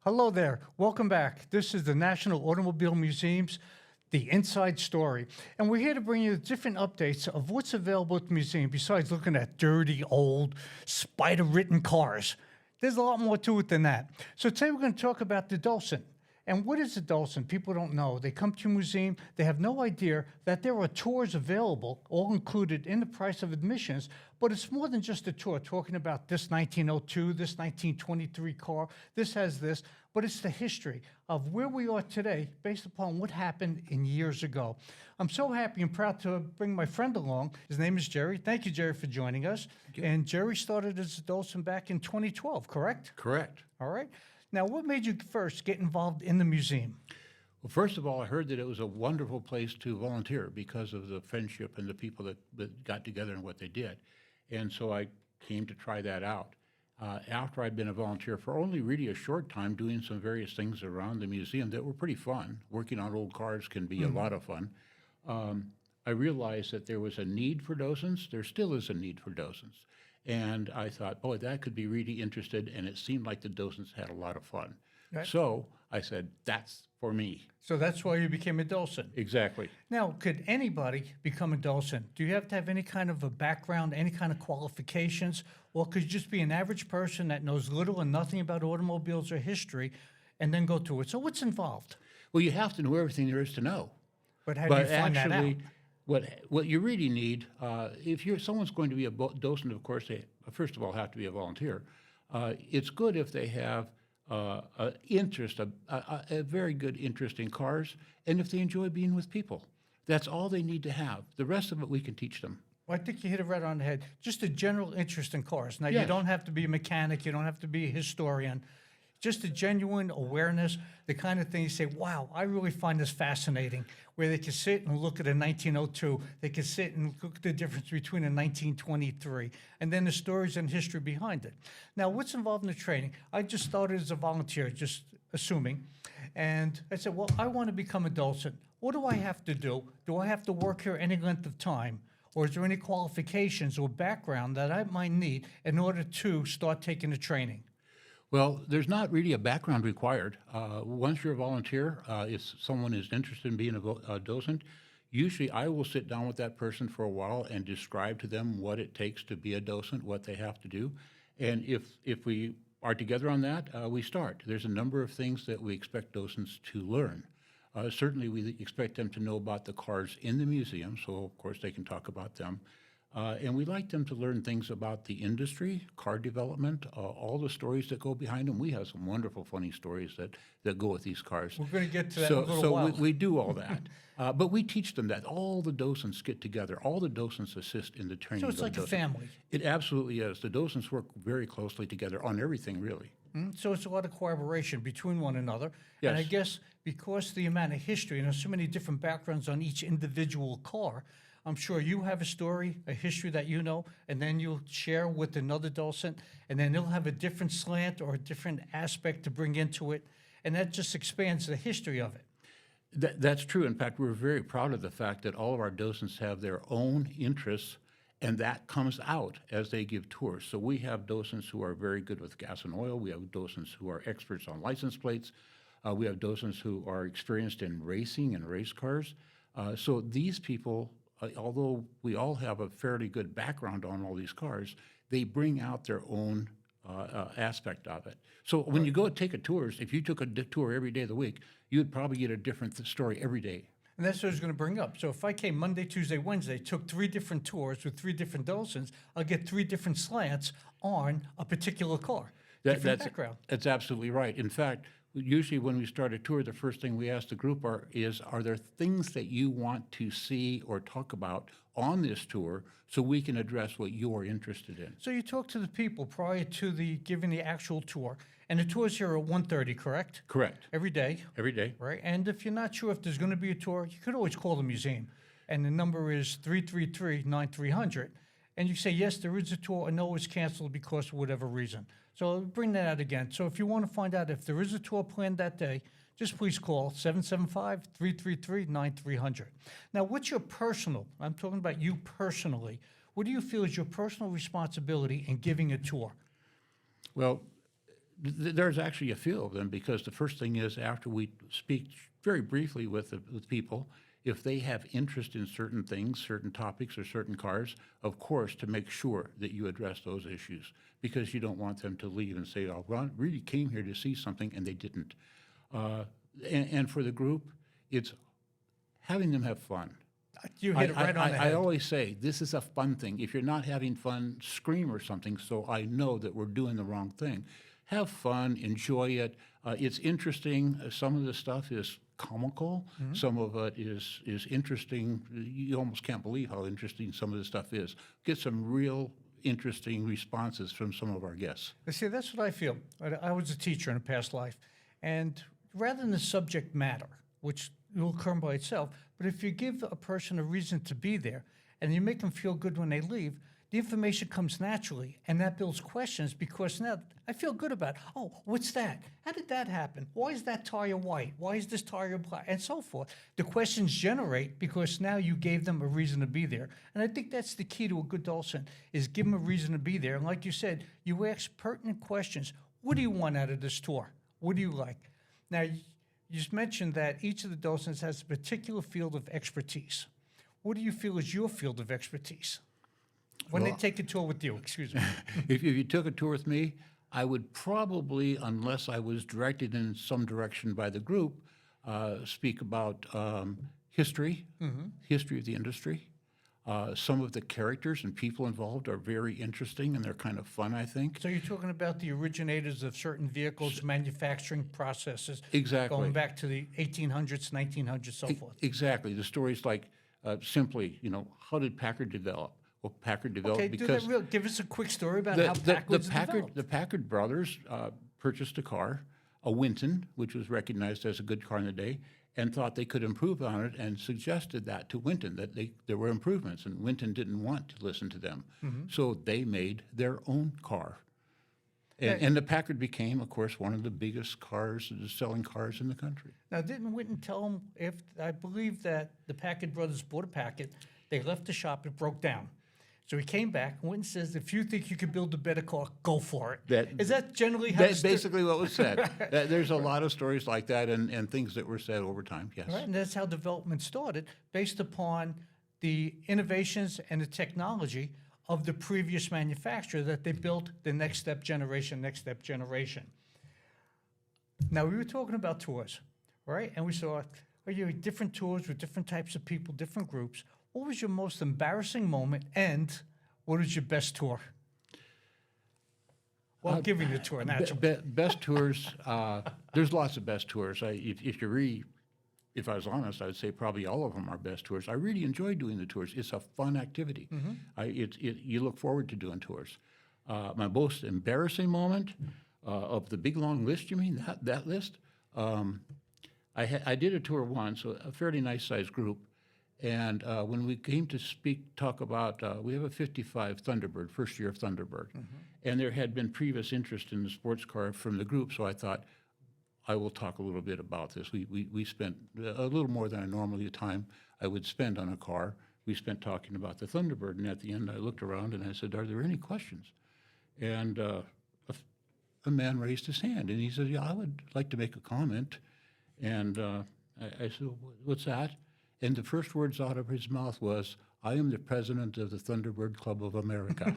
Hello there. Welcome back. This is the National Automobile Museum's The Inside Story. And we're here to bring you different updates of what's available at the museum besides looking at dirty, old, spider-written cars. There's a lot more to it than that. So today we're going to talk about the Docent. And what is a Docent? People don't know. They come to a museum, they have no idea that there are tours available, all included in the price of admissions, but it's more than just a tour, talking about this 1902, this 1923 car, this has this, but it's the history of where we are today based upon what happened in years ago. I'm so happy and proud to bring my friend along. His name is Jerry. Thank you, Jerry, for joining us. And Jerry started as a Docent back in 2012, correct? Correct. All right. Now, what made you first get involved in the museum? Well, first of all, I heard that it was a wonderful place to volunteer because of the friendship and the people that got together and what they did. And so I came to try that out. After I'd been a volunteer for only really a short time doing some various things around the museum that were pretty fun. Working on old cars can be a lot of fun. I realized that there was a need for docents. There still is a need for docents. And I thought, boy, that could be really interested, and it seemed like the docents had a lot of fun. Right. So I said, that's for me. So that's why you became a Docent. Exactly. Now, could anybody become a Docent? Do you have to have any kind of a background, any kind of qualifications, or could you just be an average person that knows little or nothing about automobiles or history and then go to it? So what's involved? Well, you have to know everything there is to know. But how do you find that out? What you really need, if someone's going to be a docent, of course, they first of all have to be a volunteer. It's good if they have a very good interest in cars, and if they enjoy being with people. That's all they need to have. The rest of it we can teach them. Well, I think you hit it right on the head. Just a general interest in cars. Now, Yes. you don't have to be a mechanic. You don't have to be a historian. Just a genuine awareness, the kind of thing you say, wow, I really find this fascinating, where they can sit and look at a 1902. They can sit and look at the difference between a 1923, and then the stories and history behind it. Now, what's involved in the training? I just started as a volunteer, just assuming, and I said, well, I want to become a docent. What do I have to do? Do I have to work here any length of time? Or is there any qualifications or background that I might need in order to start taking the training? Well, there's not really a background required. Once you're a volunteer, if someone is interested in being a docent, usually I will sit down with that person for a while and describe to them what it takes to be a docent, what they have to do. And if we are together on that, we start. There's a number of things that we expect docents to learn. Certainly, we expect them to know about the cars in the museum, so of course they can talk about them. And we like them to learn things about the industry, car development, all the stories that go behind them. We have some wonderful, funny stories that go with these cars. We're going to get to that in a little so while. we do all that. But we teach them that. All the docents get together. All the docents assist in the training. So it's like a family. It absolutely is. The docents work very closely together on everything, really. So it's a lot of collaboration between one another. Yes. And I guess because the amount of history, and there's so many different backgrounds on each individual car, I'm sure you have a story, a history that you know, and then you'll share with another docent, and then they'll have a different slant or a different aspect to bring into it, and that just expands the history of it. That's true. In fact, we're very proud of the fact that all of our docents have their own interests, and that comes out as they give tours. So we have docents who are very good with gas and oil. We have docents who are experts on license plates. We have docents who are experienced in racing and race cars. So these people, although we all have a fairly good background on all these cars, they bring out their own aspect of it. So when you go take a tour, if you took a tour every day of the week, you'd probably get a different story every day. And that's what I was going to bring up. So if I came Monday, Tuesday, Wednesday, took 3 different tours with 3 different docents, I'll get 3 different slants on a particular car. Different background. That's absolutely right. In fact, usually when we start a tour, the first thing we ask the group are there things that you want to see or talk about on this tour so we can address what you're interested in? So you talk to the people prior to giving the actual tour, and the tour's here at 1:30, correct? Correct. Every day, Every day. right? And if you're not sure if there's going to be a tour, you could always call the museum, and the number is 333-9300, and you say, yes, there is a tour, or no, it's canceled because of whatever reason. So I'll bring that out again. So if you want to find out if there is a tour planned that day, just please call 775-333-9300. Now, what's your personal, I'm talking about you personally, what do you feel is your personal responsibility in giving a tour? Well, There's actually a few of them, because the first thing is, after we speak very briefly with people, if they have interest in certain things, certain topics, or certain cars, of course, to make sure that you address those issues, because you don't want them to leave and say, oh, well, I really came here to see something, and they didn't. And for the group, it's having them have fun. You hit it right on the head. I always say, this is a fun thing. If you're not having fun, scream or something, so I know that we're doing the wrong thing. Have fun, enjoy it. It's interesting. Some of the stuff is comical. Some of it is interesting. You almost can't believe how interesting some of the stuff is. Get some real interesting responses from some of our guests. See, that's what I feel. I was a teacher in a past life, and rather than the subject matter, which will come by itself, but if you give a person a reason to be there and you make them feel good when they leave, the information comes naturally, and that builds questions, because now I feel good about, oh, what's that? How did that happen? Why is that tire white? Why is this tire black? And so forth. The questions generate because now you gave them a reason to be there. And I think that's the key to a good docent, is give them a reason to be there. And like you said, you ask pertinent questions. What do you want out of this tour? What do you like? Now, you just mentioned that each of the docents has a particular field of expertise. What do you feel is your field of expertise? When they take a tour with you, excuse me. If you took a tour with me, I would probably, unless I was directed in some direction by the group, speak about history, history of the industry. Some of the characters and people involved are very interesting, and they're kind of fun, I think. So you're talking about the originators of certain vehicles, manufacturing processes. Exactly. Going back to the 1800s, 1900s, so forth. Exactly. The stories like simply, how did Packard develop? Well, Packard developed Okay, because give us a quick story about how Packard was developed. the Packard brothers purchased a car, a Winton, which was recognized as a good car in the day, and thought they could improve on it, and suggested that to Winton, that there were improvements, and Winton didn't want to listen to them. So they made their own car. And the Packard became, of course, one of the biggest selling cars in the country. Now, didn't Winton tell them, I believe that the Packard brothers bought a Packard, they left the shop, it broke down. So he came back, and Winton says, if you think you can build a better car, go for it. Is that generally how That's basically what was said. There's a lot of stories like that, and things that were said over time, yes. Right, and that's how development started, based upon the innovations and the technology of the previous manufacturer that they built the next step generation. Now, we were talking about tours, right? And we saw different tours with different types of people, different groups. What was your most embarrassing moment, and what was your best tour? Well, giving the tour, naturally. Best tours, there's lots of best tours. If I was honest, I would say probably all of them are best tours. I really enjoy doing the tours. It's a fun activity. You look forward to doing tours. My most embarrassing moment of the big long list, you mean, that list? I did a tour once, a fairly nice-sized group, and when we came to talk about, we have a 55 Thunderbird, first year of Thunderbird, and there had been previous interest in the sports car from the group, so I thought, I will talk a little bit about this. We spent a little more than time I would spend on a car. We spent talking about the Thunderbird, and at the end I looked around and I said, are there any questions? And a man raised his hand, and he said, yeah, I would like to make a comment. And I said, what's that? And the first words out of his mouth was, I am the president of the Thunderbird Club of America.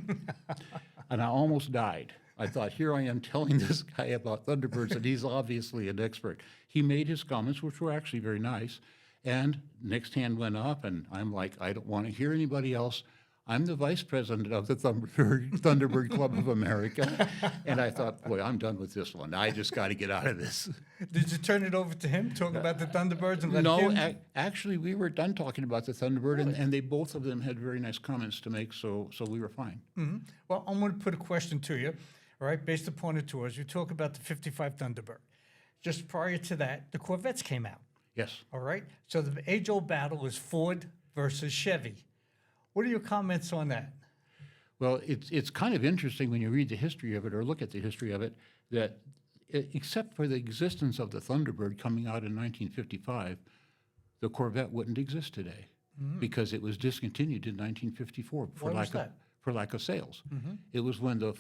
And I almost died. I thought, here I am telling this guy about Thunderbirds, and he's obviously an expert. He made his comments, which were actually very nice. And next hand went up, and I'm like, I don't want to hear anybody else. I'm the vice president of the Thunderbird Club of America. And I thought, boy, I'm done with this one. I just got to get out of this. Did you turn it over to him, talk about the Thunderbirds, and let him? No, actually, we were done talking about the Thunderbird, really? and they both of them had very nice comments to make, so we were fine. Well, I'm going to put a question to you, all right, based upon the tours. You talk about the 55 Thunderbird. Just prior to that, the Corvettes came out. Yes. All right? So the age-old battle is Ford versus Chevy. What are your comments on that? Well, it's kind of interesting when you read the history of it or look at the history of it, that except for the existence of the Thunderbird coming out in 1955, the Corvette wouldn't exist today because it was discontinued in 1954 Why was that? for lack of sales. It was when the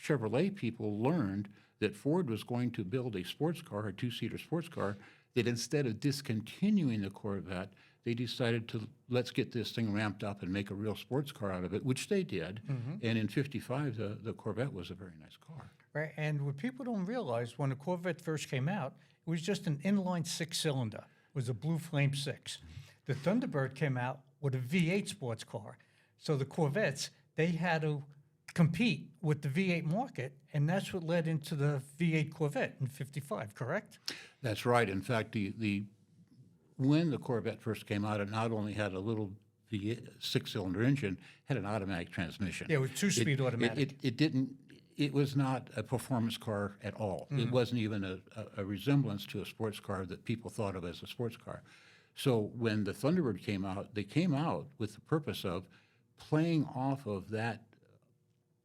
Chevrolet people learned that Ford was going to build a sports car, a two-seater sports car, that instead of discontinuing the Corvette, they decided to let's get this thing ramped up and make a real sports car out of it, which they did. And in '55, the Corvette was a very nice car. Right, and what people don't realize, when the Corvette first came out, it was just an inline six-cylinder. It was a Blue Flame 6. The Thunderbird came out with a V8 sports car. So the Corvettes, they had to compete with the V8 market, and that's what led into the V8 Corvette in '55, correct? That's right. In fact, when the Corvette first came out, it not only had a little six-cylinder engine, had an automatic transmission. Yeah, it was two-speed automatic. It was not a performance car at all. It wasn't even a resemblance to a sports car that people thought of as a sports car. So when the Thunderbird came out, they came out with the purpose of playing off of that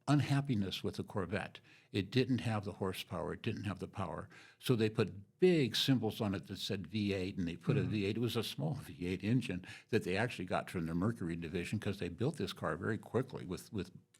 unhappiness with the Corvette. It didn't have the horsepower. It didn't have the power. So they put big symbols on it that said V8, and they put a V8. It was a small V8 engine that they actually got from the Mercury division because they built this car very quickly with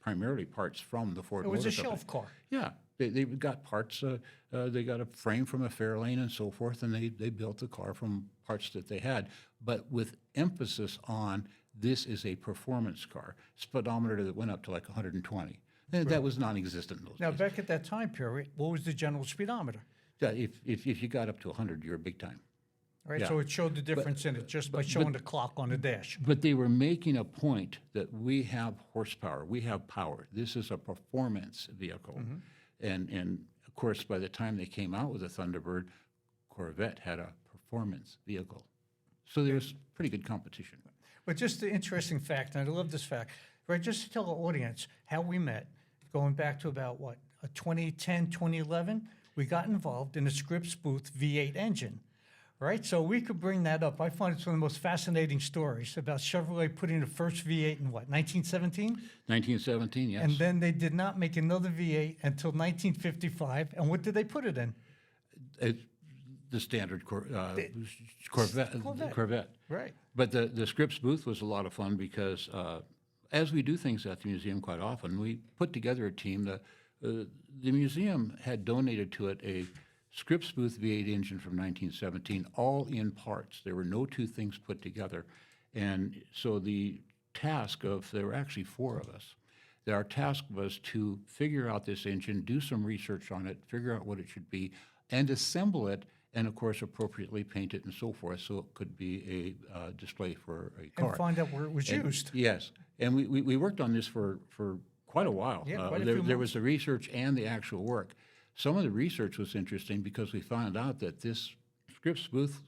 primarily parts from the Ford It was Motor a Company. shelf car. Yeah, they got parts. They got a frame from a Fairlane and so forth, and they built the car from parts that they had, but with emphasis on this is a performance car. Speedometer that went up to like 120. And that was non-existent in those Now, days. back at that time period, what was the general speedometer? Yeah, if you got up to 100, you're big time. All right, Yeah. so it showed the difference in it just by showing the clock on the dash. But they were making a point that we have horsepower, we have power. This is a performance vehicle. And of course, by the time they came out with the Thunderbird, Corvette had a performance vehicle. So there was pretty good competition. But just the interesting fact, and I love this fact, right, just to tell our audience how we met, going back to about, 2010, 2011, we got involved in the Scripps Booth V8 engine, right? So we could bring that up. I find it's one of the most fascinating stories about Chevrolet putting the first V8 in 1917? 1917, yes. And then they did not make another V8 until 1955. And what did they put it in? The standard Corvette. Corvette. Right. But the Scripps booth was a lot of fun because as we do things at the museum quite often, we put together a team. The museum had donated to it a Scripps booth V8 engine from 1917, all in parts. There were no two things put together. And so the task there were actually four of us. Our task was to figure out this engine, do some research on it, figure out what it should be, and assemble it, and of course appropriately paint it and so forth, so it could be a display for a car. And find out where it was used. Yes, and we worked on this for quite a while. Yeah, quite a there, few there months. was the research and the actual work. Some of the research was interesting because we found out that this Scripps Booth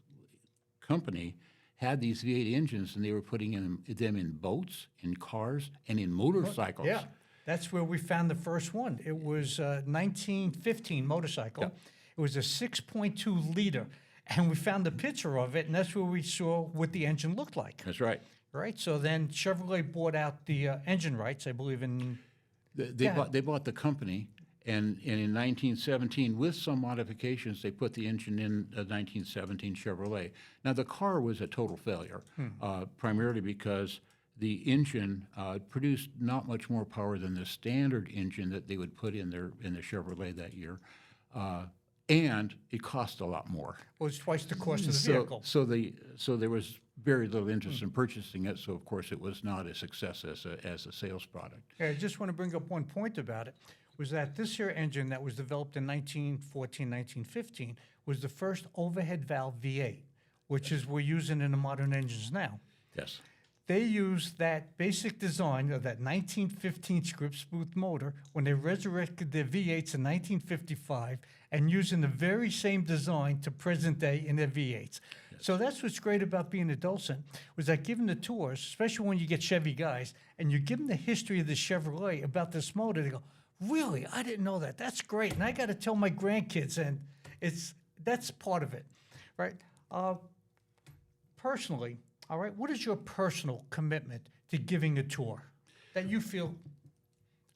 company had these V8 engines, and they were putting them in boats, in cars, and in motorcycles. Yeah, that's where we found the first one. It was a 1915 motorcycle. Yeah. It was a 6.2 liter, and we found a picture of it, and that's where we saw what the engine looked like. That's right. Right. So then Chevrolet bought out the engine rights, I believe, in They bought the company, and in 1917, with some modifications, they put the engine in a 1917 Chevrolet. Now, the car was a total failure, primarily because the engine produced not much more power than the standard engine that they would put in the Chevrolet that year, and it cost a lot more. It was twice the cost of the vehicle. So there was very little interest in purchasing it. So of course it was not a success as a sales product. Yeah, I just want to bring up one point about it, was that this here engine that was developed in 1914, 1915 was the first overhead valve V8, which is we're using in the modern engines now. Yes. They used that basic design of that 1915 Scripps Booth motor when they resurrected their V8s in 1955 and using the very same design to present day in their V8s. So that's what's great about being a docent, was that giving the tours, especially when you get Chevy guys, and you give them the history of the Chevrolet about this motor, they go, really? I didn't know that. That's great. And I got to tell my grandkids, and that's part of it, right? Personally, all right, what is your personal commitment to giving a tour that you feel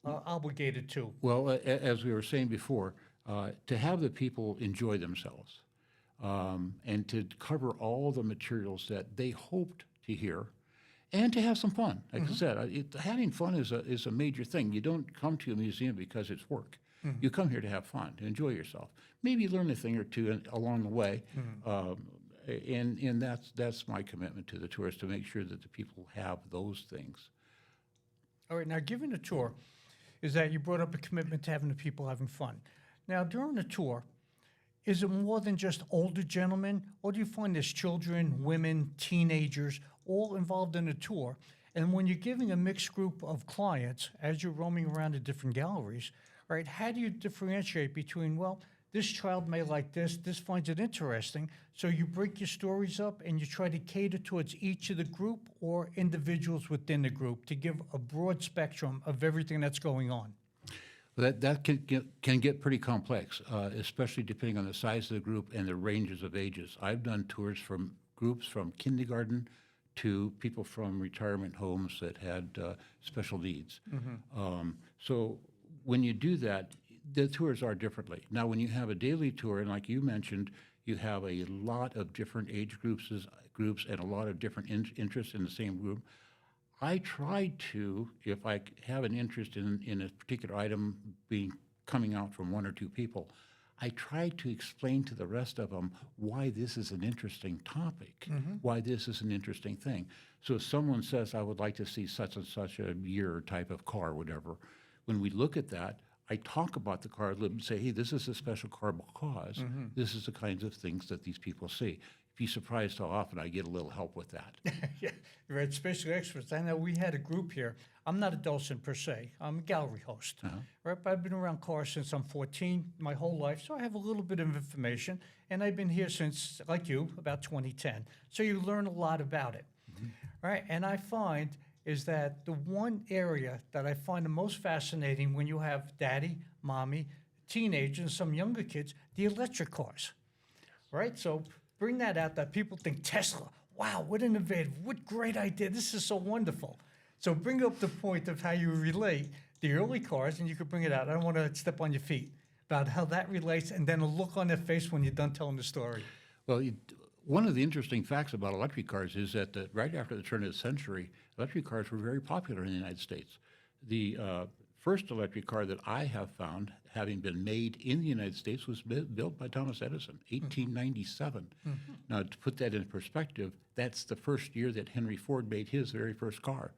obligated to? Well, as we were saying before, to have the people enjoy themselves and to cover all the materials that they hoped to hear and to have some fun. Like I said, having fun is a major thing. You don't come to a museum because it's work. You come here to have fun, to enjoy yourself. Maybe learn a thing or two along the way. And that's my commitment to the tours, to make sure that the people have those things. All right, now giving a tour is that you brought up a commitment to having the people having fun. Now, during the tour, is it more than just older gentlemen, or do you find there's children, women, teenagers, all involved in the tour? And when you're giving a mixed group of clients, as you're roaming around the different galleries, right, how do you differentiate between, well, this child may like this finds it interesting, so you break your stories up and you try to cater towards each of the group or individuals within the group to give a broad spectrum of everything that's going on? That can get pretty complex, especially depending on the size of the group and the ranges of ages. I've done tours from groups from kindergarten to people from retirement homes that had special needs. So when you do that, the tours are differently. Now, when you have a daily tour, and like you mentioned, you have a lot of different age groups and a lot of different interests in the same group. I try to, if I have an interest in a particular item coming out from one or two people, I try to explain to the rest of them why this is an interesting topic, why this is an interesting thing. So if someone says, I would like to see such and such a year type of car, whatever, when we look at that, I talk about the car a little and say, hey, this is a special car because this is the kinds of things that these people see. Be surprised how often I get a little help with that. Yeah, right. Special experts. I know we had a group here. I'm not a docent per se. I'm a gallery host. Right, but I've been around cars since I'm 14, my whole life, so I have a little bit of information. And I've been here since, like you, about 2010. So you learn a lot about it. Right, and I find is that the one area that I find the most fascinating when you have daddy, mommy, teenagers, and some younger kids, the electric cars. Right, so bring that out that people think Tesla, wow, what innovative, what great idea, this is so wonderful. So bring up the point of how you relate the early cars, and you could bring it out. I don't want to step on your feet, about how that relates, and then a look on their face when you're done telling the story. Well, one of the interesting facts about electric cars is that right after the turn of the century, electric cars were very popular in the United States. The first electric car that I have found, having been made in the United States, was built by Thomas Edison, 1897. Now, to put that in perspective, that's the first year that Henry Ford made his very first car.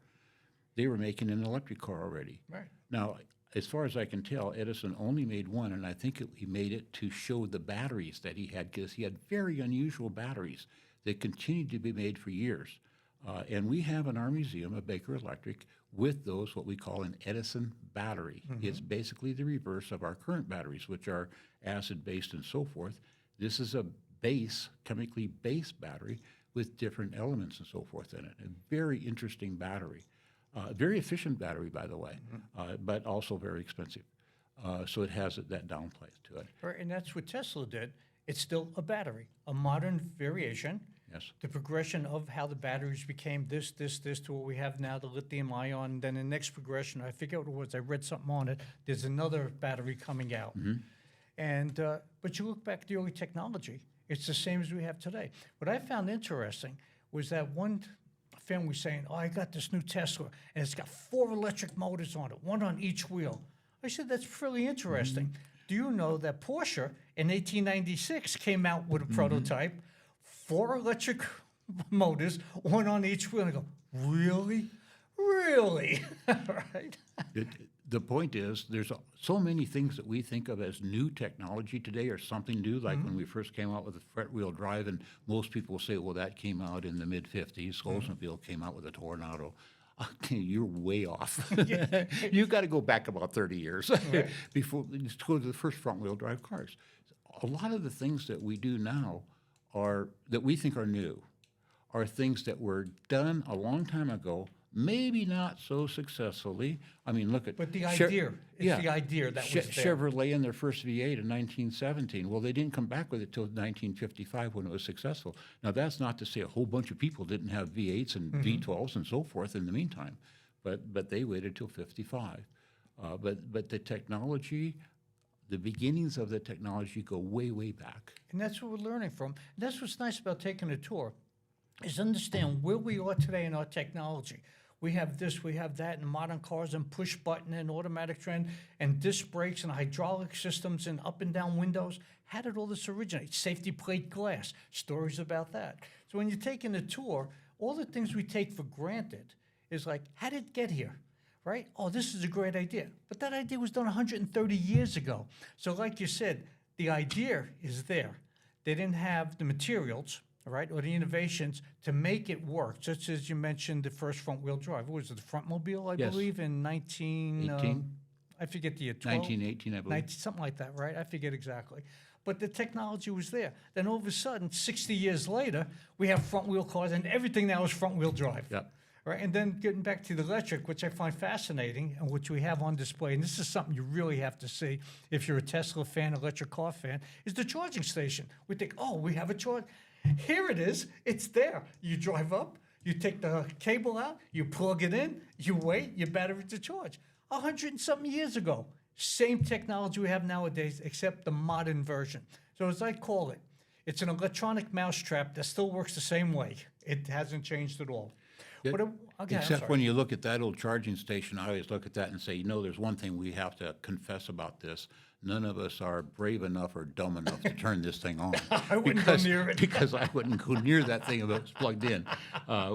They were making an electric car already. Right. Now, as far as I can tell, Edison only made one, and I think he made it to show the batteries that he had, because he had very unusual batteries that continued to be made for years. And we have in our museum a Baker Electric with those, what we call an Edison battery. It's basically the reverse of our current batteries, which are acid-based and so forth. This is a chemically based battery with different elements and so forth in it. A very interesting battery. Very efficient battery, by the way, but also very expensive. So it has that downplay to it. Right, and that's what Tesla did. It's still a battery, a modern variation. Yes. The progression of how the batteries became this to what we have now, the lithium ion. Then the next progression, I forget what it was. I read something on it. There's another battery coming out. And but you look back at the early technology, it's the same as we have today. What I found interesting was that one family was saying, oh, I got this new Tesla, and it's got 4 electric motors on it, one on each wheel. I said, that's pretty interesting. Do you know that Porsche in 1896 came out with a prototype, 4 electric motors, one on each wheel? And I go, really? Really? Right? The point is, there's so many things that we think of as new technology today or something new, like when we first came out with the front-wheel drive, and most people will say, well, that came out in the mid-'50s. Oldsmobile came out with a Tornado. Okay, you're way off. You've got to go back about 30 years before you go to the first front-wheel drive cars. A lot of the things that we do now that we think are new are things that were done a long time ago, maybe not so successfully. I mean, look at... But the idea, it's the idea that was there. Chevrolet in their first V8 in 1917. Well, they didn't come back with it till 1955 when it was successful. Now, that's not to say a whole bunch of people didn't have V8s and V12s and so forth in the meantime, but they waited till 55. But the technology, the beginnings of the technology go way, way back. And that's what we're learning from. And that's what's nice about taking a tour. is understand where we are today in our technology. We have this, we have that in modern cars, and push button and automatic trend and disc brakes and hydraulic systems and up and down windows. How did all this originate? Safety plate glass, stories about that. So when you're taking a tour, all the things we take for granted is like, how did it get here? Right? Oh, this is a great idea. But that idea was done 130 years ago. So like you said, the idea is there. They didn't have the materials, all right, or the innovations to make it work, such as you mentioned the first front-wheel drive. What was it, the Frontmobile, I Yes. believe, in 19... 18? I forget the year, 12? 1918, I believe. 19, something like that, right? I forget exactly. But the technology was there. Then all of a sudden, 60 years later, we have front-wheel cars, and everything now is front-wheel drive. Yep. Right, and then getting back to the electric, which I find fascinating, and which we have on display, and this is something you really have to see if you're a Tesla fan, electric car fan, is the charging station. We think, oh, we have a charge. Here it is. It's there. You drive up, you take the cable out, you plug it in, you wait, your battery to charge. 100 and something years ago. Same technology we have nowadays, except the modern version. So as I call it, it's an electronic mousetrap that still works the same way. It hasn't changed at all. Yeah, What a- okay, I'm Except sorry. when you look at that old charging station, I always look at that and say, you know, there's one thing we have to confess about this. None of us are brave enough or dumb enough to turn this thing on. I wouldn't go near it. Because I wouldn't go near that thing if it was plugged in.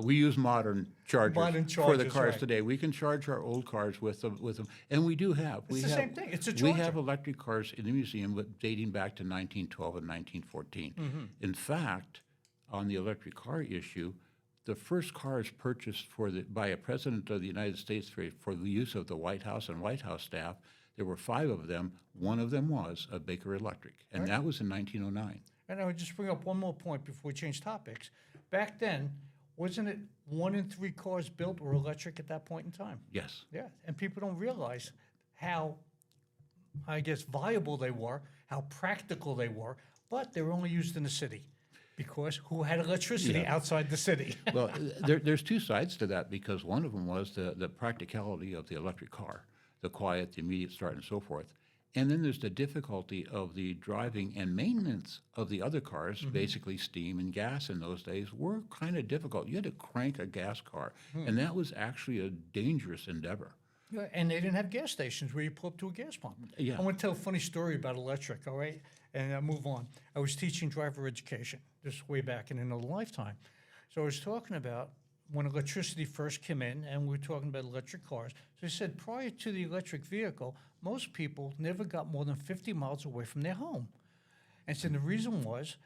We use modern chargers Modern for the chargers, cars right. today. We can charge our old cars with them, and we do have. It's the same thing. It's a We charger. have electric cars in the museum dating back to 1912 and 1914. Mm-hmm. In fact, on the electric car issue, the first cars purchased by a president of the United States for the use of the White House and White House staff, there were 5 of them. One of them was a Baker Electric, and that was in 1909. And I would just bring up one more point before we change topics. Back then, wasn't it 1 in 3 cars built were electric at that point in time? Yes. Yeah, and people don't realize how, I guess, viable they were, how practical they were, but they were only used in the city because who had electricity Yeah. outside the city? Well, there's 2 sides to that, because one of them was the practicality of the electric car, the quiet, the immediate start, and so forth. And then there's the difficulty of the driving and maintenance of the other cars. Basically, steam and gas in those days were kind of difficult. You had to crank a gas car, and that was actually a dangerous endeavor. Yeah, and they didn't have gas stations where you pull up to a gas pump. Yeah. I want to tell a funny story about electric, all right? And I'll move on. I was teaching driver education, this way back in another lifetime. So I was talking about when electricity first came in, and we were talking about electric cars. So I said, prior to the electric vehicle, most people never got more than 50 miles away from their home. And so the reason was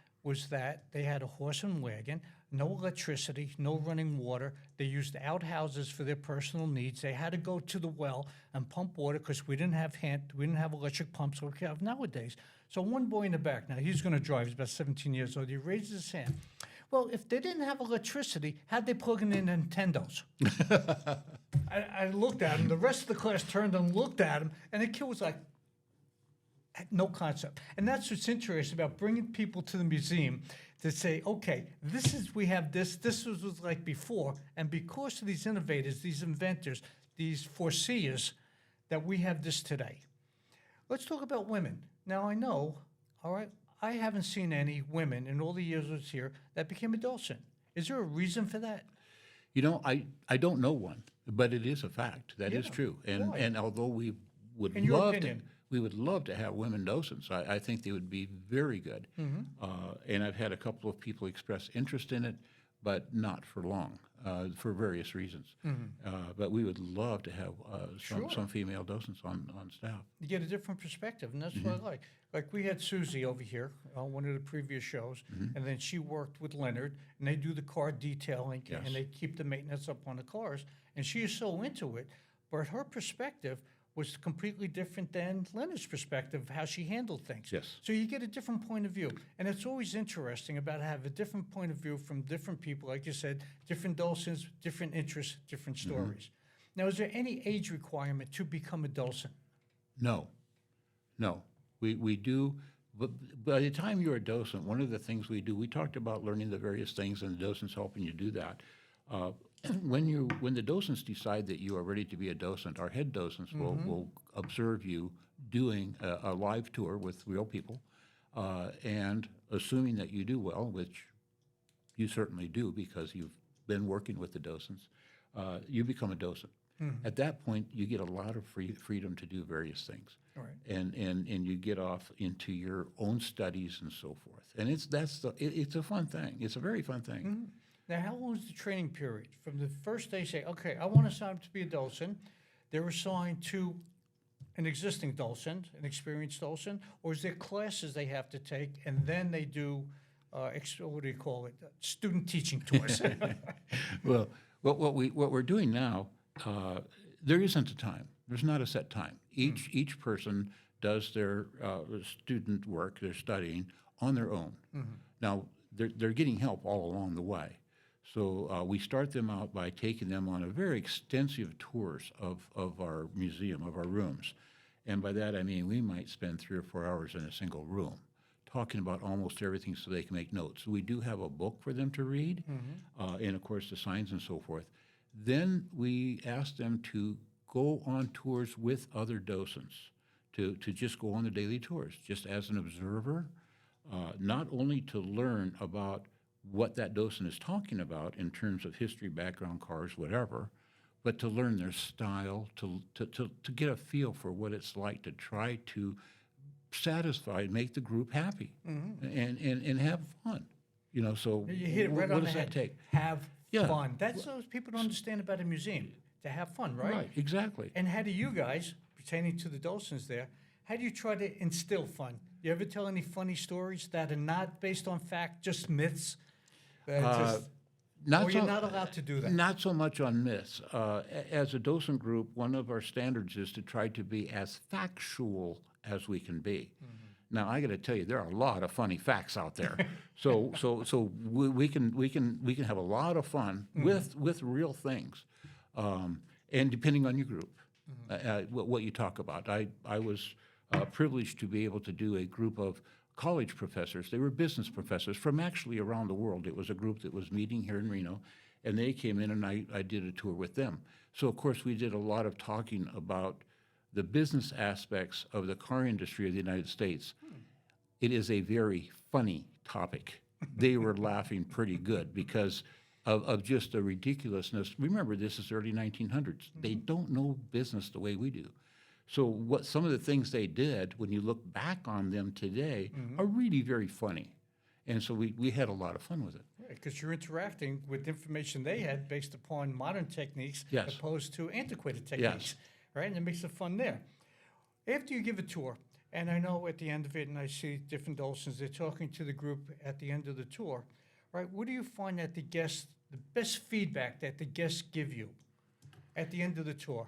that they had a horse and wagon, no electricity, no running water. They used outhouses for their personal needs. They had to go to the well and pump water because we didn't have electric pumps like we have nowadays. So one boy in the back, now he's going to drive, he's about 17 years old, he raises his hand. Well, if they didn't have electricity, how'd they plug in Nintendos? I looked at him, the rest of the class turned and looked at him, and the kid was like, no concept. And that's what's interesting about bringing people to the museum to say, okay, we have this was like before, and because of these innovators, these inventors, these foreseers, that we have this today. Let's talk about women. Now, I know, all right, I haven't seen any women in all the years I was here that became a docent. Is there a reason for that? You know, I don't know one, but it is a fact. That is Yeah. true. And Why? and although we would In your love opinion? we would love to have women docents. I think they would be very good. And I've had a couple of people express interest in it, but not for long, for various reasons. But we would love to have some female docents on staff. You get a different perspective, and that's what I like. Like we had Susie over here on one of the previous shows, and then she worked with Leonard, and they do the car detailing, Yes. and they keep the maintenance up on the cars, and she is so into it, but her perspective was completely different than Leonard's perspective of how she handled things. Yes. So you get a different point of view, and it's always interesting about have a different point of view from different people, like you said, different docents, different interests, different stories. Now, is there any age requirement to become a docent? No. We do, but by the time you're a docent, one of the things we do, we talked about learning the various things, and the docents helping you do that. When the docents decide that you are ready to be a docent, our head docents will observe you doing a live tour with real people, and assuming that you do well, which you certainly do because you've been working with the docents, you become a docent. At that point, you get a lot of freedom to do various things. Right. And you get off into your own studies and so forth. And it's a fun thing. It's a very fun thing. Now, how long is the training period? From the first day, say, okay, I want to sign up to be a docent, they're assigned to an existing docent, an experienced docent, or is there classes they have to take and then they do, what do you call it, student teaching tours? Well, what we're doing now, there isn't a time. There's not a set time. Each person does their student work, their studying, on their own. Now, they're getting help all along the way. So we start them out by taking them on a very extensive tours of our museum, of our rooms. And by that, I mean we might spend 3 or 4 hours in a single room talking about almost everything so they can make notes. So we do have a book for them to read, and of course the signs and so forth. Then we ask them to go on tours with other docents, to just go on the daily tours, just as an observer, not only to learn about what that docent is talking about in terms of history, background, cars, whatever, but to learn their style, to get a feel for what it's like to try to satisfy, make the group happy, and have fun. You know, so You hit it right what on does the that head. take? Have Yeah. fun. That's what people don't understand about a museum, to have fun, right? Right, exactly. And how do you guys, pertaining to the docents there, how do you try to instill fun? You ever tell any funny stories that are not based on fact, just myths? That or you're not allowed to do that? Not so much on myths. As a docent group, one of our standards is to try to be as factual as we can be. Now, I got to tell you, there are a lot of funny facts out there. So we can have a lot of fun with real things, and depending on your group, what you talk about. I was privileged to be able to do a group of college professors. They were business professors from actually around the world. It was a group that was meeting here in Reno, and they came in, and I did a tour with them. So, of course, we did a lot of talking about the business aspects of the car industry of the United States. It is a very funny topic. They were laughing pretty good because of just the ridiculousness. Remember, this is early 1900s. They don't know business the way we do. So what some of the things they did, when you look back on them today, are really very funny. And so we had a lot of fun with it. Because you're interacting with information they had based upon modern techniques Yes. opposed to antiquated techniques, right? And it makes it fun there. After you give a tour, and I know at the end of it, and I see different docents, they're talking to the group at the end of the tour, right? What do you find that the best feedback that the guests give you at the end of the tour?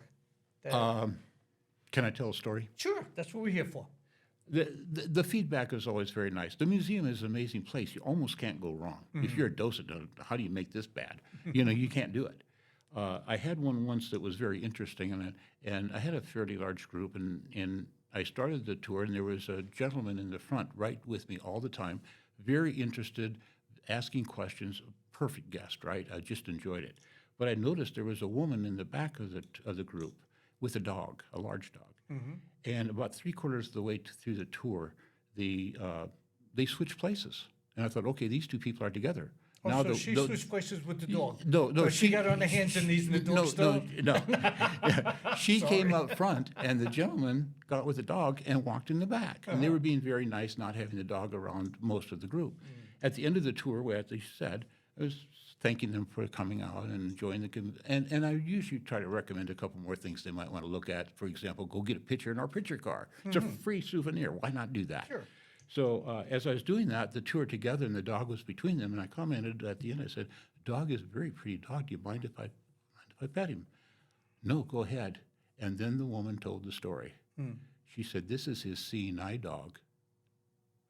Can I tell a story? Sure, that's what we're here for. The feedback is always very nice. The museum is an amazing place. You almost can't go wrong. If you're a docent, how do you make this bad? You know, you can't do it. I had one once that was very interesting, and I had a fairly large group, and I started the tour, and there was a gentleman in the front right with me all the time, very interested, asking questions, perfect guest, right? I just enjoyed it. But I noticed there was a woman in the back of the group with a dog, a large dog. And about 3/4 of the way through the tour, they switched places. And I thought, okay, these two people are together. Oh, so she switched places with the dog? No, So she got on her hands and knees and the dog stopped? No. She came up front, and the gentleman got with the dog and walked in the back. And they were being very nice, not having the dog around most of the group. At the end of the tour, where they said, I was thanking them for coming out and enjoying and I usually try to recommend a couple more things they might want to look at. For example, go get a picture in our picture car. It's a free souvenir. Why not do that? Sure. So as I was doing that, the two were together, and the dog was between them. And I commented at the end. I said, "The dog is a very pretty dog. Do you mind if I pet him?" "No, go ahead." And then the woman told the story. She said, "This is his seeing eye dog."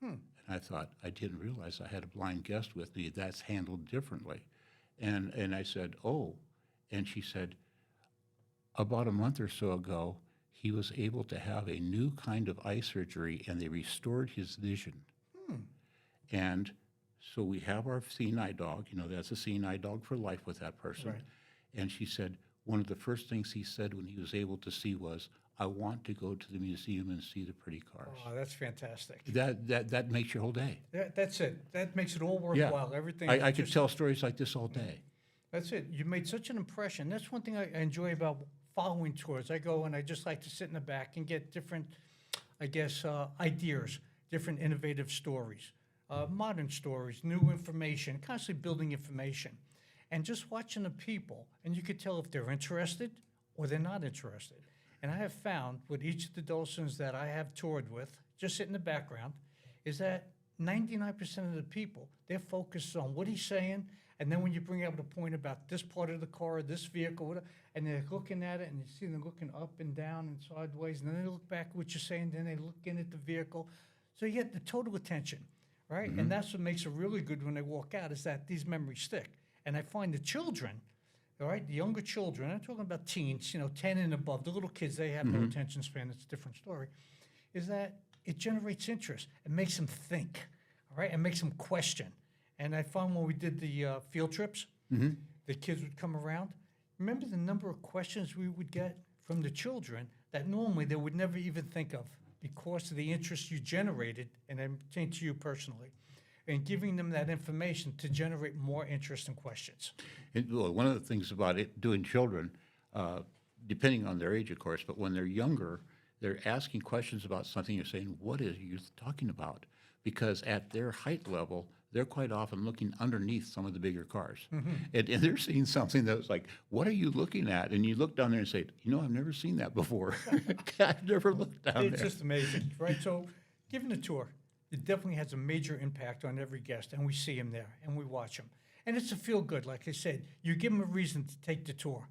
And I thought, I didn't realize I had a blind guest with me. That's handled differently. And I said, "Oh." And she said, about a month or so ago, he was able to have a new kind of eye surgery, and they restored his vision. And so we have our seeing eye dog. You know, that's a seeing eye dog for life with that person. Right. And she said, one of the first things he said when he was able to see was, I want to go to the museum and see the pretty cars. Oh, that's fantastic. That makes your whole day. That's it. That makes it all Yeah. worthwhile. Everything. I could just- tell stories like this all day. That's it. You made such an impression. That's one thing I enjoy about following tours. I go and I just like to sit in the back and get different, I guess, ideas, different innovative stories, modern stories, new information, constantly building information. And just watching the people, and you could tell if they're interested or they're not interested. And I have found with each of the docents that I have toured with, just sit in the background, is that 99% of the people, they're focused on what he's saying, and then when you bring up the point about this part of the car, this vehicle, whatever, and they're looking at it, and you see them looking up and down and sideways, and then they look back at what you're saying, then they look in at the vehicle. So you get the total attention, right? And that's what makes it really good when they walk out, is that these memories stick. And I find the children, all right, the younger children, I'm talking about teens, 10 and above, the little kids, they have no attention span, it's a different story, is that it generates interest. It makes them think, all right? It makes them question. And I found when we did the field trips, the kids would come around. Remember the number of questions we would get from the children that normally they would never even think of because of the interest you generated, and I'm saying to you personally, and giving them that information to generate more interest and questions. Well, one of the things about it, doing children, depending on their age, of course, but when they're younger, they're asking questions about something. You're saying, what is you talking about? Because at their height level, they're quite often looking underneath some of the bigger cars. And they're seeing something that's like, what are you looking at? And you look down there and say, I've never seen that before. I've never looked down It's there. just amazing, right? So giving a tour, it definitely has a major impact on every guest, and we see him there, and we watch him. And it's a feel good, like I said. You give them a reason to take the tour.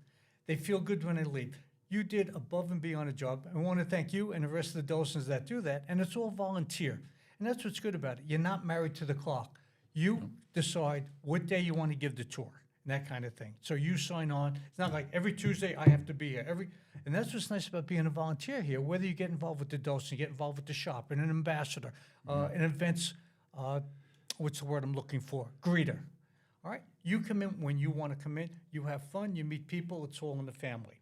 They feel good when they leave. You did above and beyond a job. I want to thank you and the rest of the docents that do that, and it's all volunteer. And that's what's good about it. You're not married to the clock. You decide what day you want to give the tour, and that kind of thing. So you sign on. It's not like every Tuesday I have to be here. And that's what's nice about being a volunteer here. Whether you get involved with the docent, you get involved with the shop, and an ambassador, an events, what's the word I'm looking for? Greeter. All right? You come in when you want to come in. You have fun. You meet people. It's all in the family.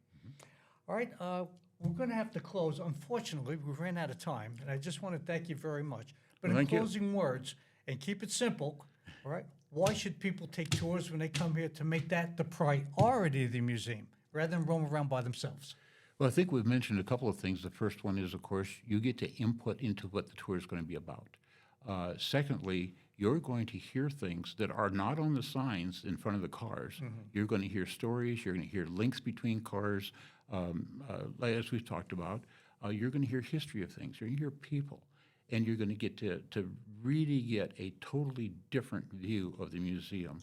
All right? We're going to have to close. Unfortunately, we ran out of time, and I just want to thank you very much. But Well, in thank you. closing words, and keep it simple, all right? Why should people take tours when they come here to make that the priority of the museum rather than roam around by themselves? Well, I think we've mentioned a couple of things. The first one is, of course, you get to input into what the tour is going to be about. Secondly, you're going to hear things that are not on the signs in front of the cars. You're going to hear stories. You're going to hear links between cars, as we've talked about. You're going to hear history of things. You're going to hear people. And you're going to get to really get a totally different view of the museum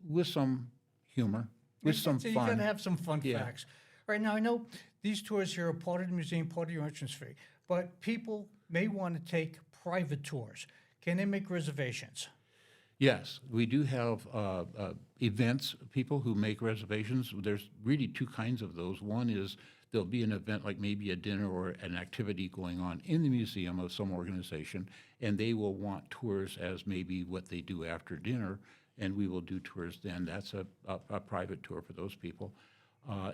with some humor, with some So you fun. got to have some fun Yeah. facts. Right now, I know these tours here are part of the museum, part of your entrance fee, but people may want to take private tours. Can they make reservations? Yes, we do have events, people who make reservations. There's really two kinds of those. One is there'll be an event like maybe a dinner or an activity going on in the museum of some organization, and they will want tours as maybe what they do after dinner, and we will do tours then. That's a private tour for those people.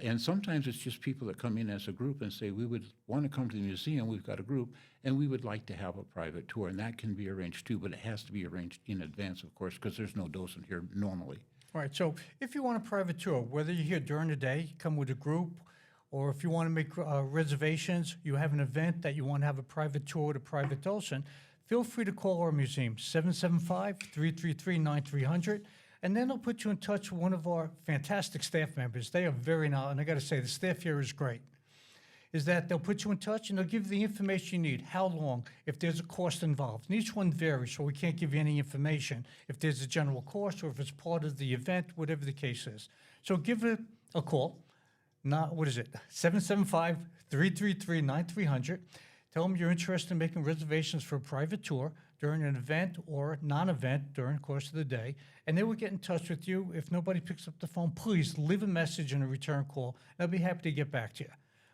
And sometimes it's just people that come in as a group and say, we would want to come to the museum, we've got a group, and we would like to have a private tour. And that can be arranged too, but it has to be arranged in advance, of course, because there's no docent here normally. All right, so if you want a private tour, whether you're here during the day, come with a group, or if you want to make reservations, you have an event that you want to have a private tour with a private docent, feel free to call our museum, 775-333-9300, and then they'll put you in touch with one of our fantastic staff members. They are very knowledgeable, and I got to say, the staff here is great. Is that they'll put you in touch and they'll give you the information you need, how long, if there's a cost involved. And each one varies, so we can't give you any information if there's a general cost or if it's part of the event, whatever the case is. So give it a call. 775-333-9300. Tell them you're interested in making reservations for a private tour during an event or non-event during the course of the day, and they will get in touch with you. If nobody picks up the phone, please leave a message and a return call. They'll be happy to get back to you.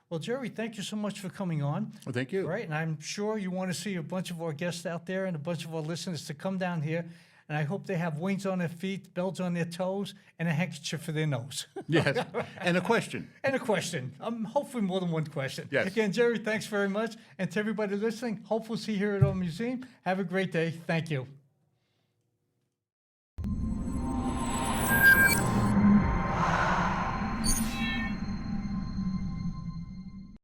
Well, Jerry, thank you so much for coming on. Well, thank you. Right, and I'm sure you want to see a bunch of our guests out there and a bunch of our listeners to come down here. and I hope they have wings on their feet, bells on their toes, and a handkerchief for their nose. Yes, and a question. And a question. Hopefully more than one question. Yes. Again, Jerry, thanks very much. And to everybody listening, hope we'll see you here at our museum. Have a great day. Thank you.